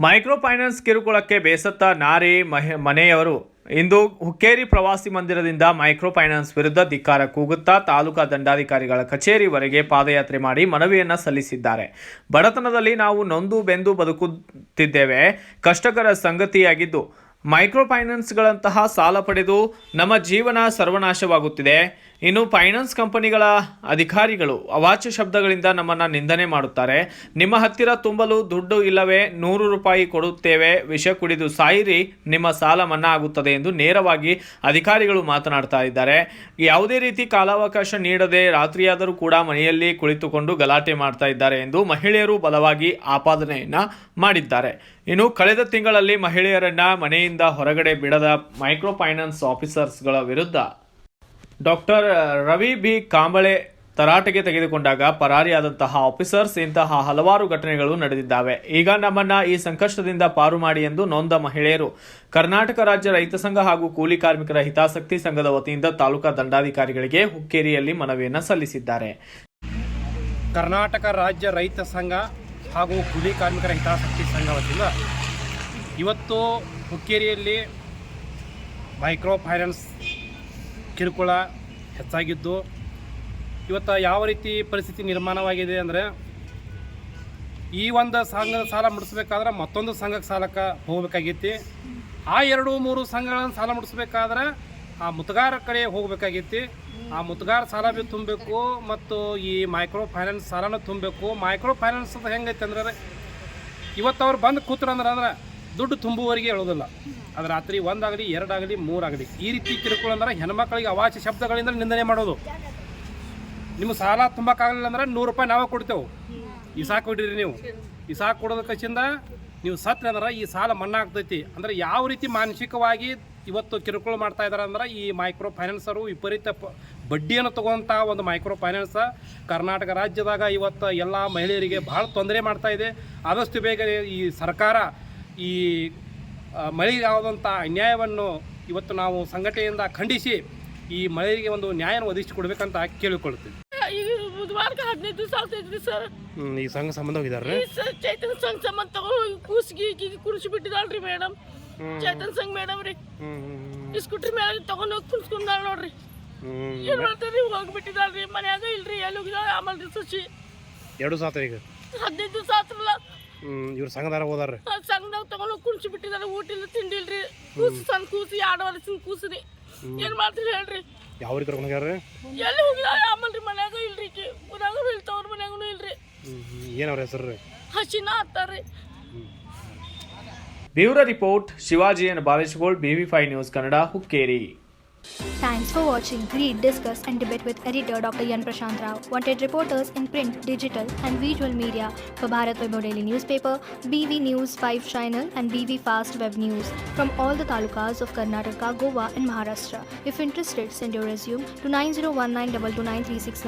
Micro finance ಕಿರುಕುಳಕ್ಕೆ ಬೇಸತ್ತ ನಾರಿ ಮನೆಯವರು ಇಂದು ಹುಕ್ಕೇರಿ ಪ್ರವಾಸಿ ಮಂದಿರದಿಂದ ಮೈಕ್ರೋ ಫೈನಾನ್ಸ್ ವಿರುದ್ಧ ಧಿಕ್ಕಾರ ಕೂಗುತ್ತಾ ತಾಲೂಕಾ ದಂಡಾಧಿಕಾರಿಗಳ ಕಚೇರಿವರೆಗೆ ಪಾದಯಾತ್ರೆ ಮಾಡಿ ಮನವಿಯನ್ನು ಸಲ್ಲಿಸಿದ್ದಾರೆ. ಬಡತನದಲ್ಲಿ ನಾವು ನೊಂದು ಬೆಂದು ಬದುಕುತ್ತಿದ್ದೇವೆ. ಕಷ್ಟಕರ ಸಂಗತಿಯಾಗಿದ್ದು ಮೈಕ್ರೋ ಫೈನಾನ್ಸ್ಗಳಂತಹ ಸಾಲ ಪಡೆದು ನಮ್ಮ ಜೀವನ ಸರ್ವನಾಶವಾಗುತ್ತಿದೆ. ಇನ್ನು ಫೈನಾನ್ಸ್ ಕಂಪನಿಗಳ ಅಧಿಕಾರಿಗಳು ಅವಾಚ್ಯ ಶಬ್ದಗಳಿಂದ ನಮ್ಮನ್ನು ನಿಂದನೆ ಮಾಡುತ್ತಾರೆ. ನಿಮ್ಮ ಹತ್ತಿರ ತುಂಬಲು ದುಡ್ಡು ಇಲ್ಲವೇ 100 ರೂಪಾಯಿ ಕೊಡುತ್ತೇವೆ, ವಿಷ ಕುಡಿದು ಸಾಯಿರಿ, ನಿಮ್ಮ ಸಾಲ ಮನ್ನಾ ಆಗುತ್ತದೆ ಎಂದು ನೇರವಾಗಿ ಅಧಿಕಾರಿಗಳು ಮಾತನಾಡ್ತಾ ಇದ್ದಾರೆ. ಯಾವುದೇ ರೀತಿ ಕಾಲಾವಕಾಶ ನೀಡದೆ ರಾತ್ರಿಯಾದರೂ ಕೂಡ ಮನೆಯಲ್ಲಿ ಕುಳಿತುಕೊಂಡು ಗಲಾಟೆ ಮಾಡ್ತಾ ಇದ್ದಾರೆ ಎಂದು ಮಹಿಳೆಯರು ಬಲವಾಗಿ ಆಪಾದನೆಯನ್ನ ಮಾಡಿದ್ದಾರೆ. ಇನ್ನು ಕಳೆದ ತಿಂಗಳಲ್ಲಿ ಮಹಿಳೆಯರನ್ನ ಮನೆಯಿಂದ ಹೊರಗಡೆ ಬಿಡದ ಮೈಕ್ರೋ ಫೈನಾನ್ಸ್ ಆಫೀಸರ್ಸ್ಗಳ ವಿರುದ್ಧ ಡಾಕ್ಟರ್ ರವಿ ಬಿ ಕಾಂಬಳೆ ತರಾಟೆಗೆ ತೆಗೆದುಕೊಂಡಾಗ ಪರಾರಿಯಾದಂತಹ ಆಫೀಸರ್ಸ್ ಇಂತಹ ಹಲವಾರು ಘಟನೆಗಳು ನಡೆದಿದ್ದಾವೆ. ಈಗ ನಮ್ಮನ್ನ ಈ ಸಂಕಷ್ಟದಿಂದ ಪಾರು ಮಾಡಿ ಎಂದು ನೊಂದ ಮಹಿಳೆಯರು ಕರ್ನಾಟಕ ರಾಜ್ಯ ರೈತ ಸಂಘ ಹಾಗೂ ಕೂಲಿ ಕಾರ್ಮಿಕರ ಹಿತಾಸಕ್ತಿ ಸಂಘದ ವತಿಯಿಂದ ತಾಲೂಕಾ ದಂಡಾಧಿಕಾರಿಗಳಿಗೆ ಹುಕ್ಕೇರಿಯಲ್ಲಿ ಮನವಿಯನ್ನು ಸಲ್ಲಿಸಿದ್ದಾರೆ. ಕರ್ನಾಟಕ ರಾಜ್ಯ ರೈತ ಸಂಘ ಹಾಗೂ ಕೂಲಿ ಕಾರ್ಮಿಕರ ಹಿತಾಸಕ್ತಿ ಸಂಘ ವತಿಯಿಂದ ಇವತ್ತು ಹುಕ್ಕೇರಿಯಲ್ಲಿ ಮೈಕ್ರೋ ಫೈನಾನ್ಸ್ ಕಿರುಕುಳ ಹೆಚ್ಚಾಗಿದ್ದು ಇವತ್ತು ಯಾವ ರೀತಿ ಪರಿಸ್ಥಿತಿ ನಿರ್ಮಾಣವಾಗಿದೆ ಅಂದರೆ, ಈ ಒಂದು ಸಂಘದ ಸಾಲ ಮುಡಿಸ್ಬೇಕಾದ್ರೆ ಮತ್ತೊಂದು ಸಂಘಕ್ಕೆ ಸಾಲಕ್ಕೆ ಹೋಗ್ಬೇಕಾಗೈತಿ. ಆ 2-3 ಸಂಘಗಳನ್ನು ಸಾಲ ಮುಡಿಸ್ಬೇಕಾದ್ರೆ ಆ ಮುತುಗಾರ ಕಡೆ ಹೋಗಬೇಕಾಗೈತಿ. ಆ ಮುತುಗಾರ ಸಾಲ ಭೀ ತುಂಬಬೇಕು ಮತ್ತು ಈ ಮೈಕ್ರೋ ಫೈನಾನ್ಸ್ ಸಾಲನೂ ತುಂಬಬೇಕು. ಮೈಕ್ರೋ ಫೈನಾನ್ಸ್ ಅಂತ ಹೆಂಗೈತೆ ಅಂದ್ರೆ, ಇವತ್ತು ಅವ್ರು ಬಂದು ಕೂತ್ರಂದ್ರೆ ದುಡ್ಡು ತುಂಬುವವರೆಗೆ ಹೇಳೋದಿಲ್ಲ. ಅದು ರಾತ್ರಿ 1 ಆಗಲಿ 2 ಆಗಲಿ 3 ಆಗಲಿ ಈ ರೀತಿ ಕಿರುಕುಳ ಅಂದ್ರೆ ಹೆಣ್ಮಕ್ಳಿಗೆ ಅವಾಚ್ಯ ಶಬ್ದಗಳಿಂದ ನಿಂದನೆ ಮಾಡೋದು. ನಿಮ್ಮ ಸಾಲ ತುಂಬಕ್ಕಾಗಲಿಲ್ಲ ಅಂದ್ರೆ 100 ರೂಪಾಯಿ ನಾವೇ ಕೊಡ್ತೇವೆ, ಇಸಾಕು ಕೊಡಿರಿ ನೀವು. ಇಸಾಕು ಕೊಡೋದ ಕಚ್ಚಿಂದ ನೀವು ಸತ್ರೆ ಅಂದ್ರೆ ಈ ಸಾಲ ಮನ್ನಾ ಆಗ್ತೈತಿ. ಅಂದರೆ ಯಾವ ರೀತಿ ಮಾನಸಿಕವಾಗಿ ಇವತ್ತು ಕಿರುಕುಳ ಮಾಡ್ತಾ ಇದ್ದಾರೆ ಅಂದ್ರೆ, ಈ ಮೈಕ್ರೋ ಫೈನಾನ್ಸರು ವಿಪರೀತ ಬಡ್ಡಿಯನ್ನು ತಗೊಂಥ ಒಂದು ಮೈಕ್ರೋ ಫೈನಾನ್ಸ್ ಕರ್ನಾಟಕ ರಾಜ್ಯದಾಗ ಇವತ್ತು ಎಲ್ಲ ಮಹಿಳೆಯರಿಗೆ ಭಾಳ ತೊಂದರೆ ಮಾಡ್ತಾ ಇದೆ. ಆದಷ್ಟು ಬೇಗ ಈ ಸರ್ಕಾರ ಈ ಮಹಿಳೆಯಾದಂಥ ಅನ್ಯಾಯವನ್ನು ಇವತ್ತು ನಾವು ಸಂಘಟನೆಯಿಂದ ಖಂಡಿಸಿ ಈ ಮಹಿಳೆಯರಿಗೆ ಒಂದು ನ್ಯಾಯವನ್ನು ಒದಗಿಸಿಕೊಡ್ಬೇಕಂತ ಕೇಳಿಕೊಳ್ಳುತ್ತೀವಿ. ಈಗ ಬುಧವಾರಕ್ಕೆ 15 ದಿವಸ ಆಗ್ತೈತ್ರಿ ಸರ್. ಈ ಸಂಘ ಸಂಬಂಧ ಹೋಗಿದ್ದಾರೆ ಚೈತನ್ಯ ಸಂಘ ಸಂಬಂಧ ತಗೊಂಡು ಕೂಸಿಗೆ ಕುಡಿಸಿ ಬಿಟ್ಟಿದಾಳ್ರಿ ಮೇಡಮ್. ಚೈತನ್ಯ ಸಂಘ ಮೇಡಮ್ ರೀ ಇಸ್ಕೂಟ್ರಿ ಮೇಲೆ ತಗೊಂಡು ಹೋಗಿ ಕುಣಿಸ್ಕೊಂಡಾಳ ನೋಡ್ರಿ. ಏನ್ ಮಾಡ್ತಾರ್ರಿ, ಹೋಗ್ಬಿಟ್ಟಿದಾಳ್ರಿ. ಮನ್ಯಾಗ ಇಲ್ರಿ, ಎಲ್ಲಿ ಹೋಗಿದಾಳ ಆಮೇಲೆ ಸಸಿ 2 ಸಾತ್ರ ಈಗ 15 ದಿವಸ ಆತ್ರಲ್ಲ. ಇವ್ರ ಸಂಘದಾರ ಹೋದಾರ್ರಿ. ಸಂಘದಾಗ ತಗೊಂಡು ಹೋಗಿ ಕುಣಿಸಿ ಬಿಟ್ಟಿದಾರೆ. ಊಟ ಇಲ್ಲ ತಿಂಡಿ ಇಲ್ರಿ. ಕೂಸು ಸಣ್ಣ ಕೂಸಿ 2 ವರ್ಷದ ಕೂಸ್ರಿ. ಏನ್ ಮಾಡ್ತೀರಿ ಹೇಳ್ರಿ? ಯಾವ ರೀತಿ ಕರ್ಕೊಂಡು ಹೋಗ್ಯಾರ? ಎಲ್ಲಿ ಹೋಗಿದಾಳ ಆಮೇಲೆ ಮನ್ಯಾಗ ಇಲ್ರಿ. ಊರಾಗೂ ಇಲ್ತವ್ರ ಮನ್ಯಾಗೂ ಇಲ್ರಿ. ಏನವ್ರ ಹೆಸರು ರೀ? ಹಸಿನ ಹತ್ತಾರ್ರಿ. ಬ್ಯೂರೋ ರಿಪೋರ್ಟ್ ಶಿವಾಜಿ and ಬಾಲೇಶ್ಗೋಳ್, BV5 news Kannada, Hukkeri. Thanks for watching. Read, discuss and debate with editor Dr. Yan Prashant Rao. Wanted reporters in print, digital and visual media for Bharat Vaibhav Daily Newspaper, BV News 5 Channel and BV Fast Web News from all the talukas of Karnataka, Goa and Maharashtra. If interested, send your resume to 9019229369.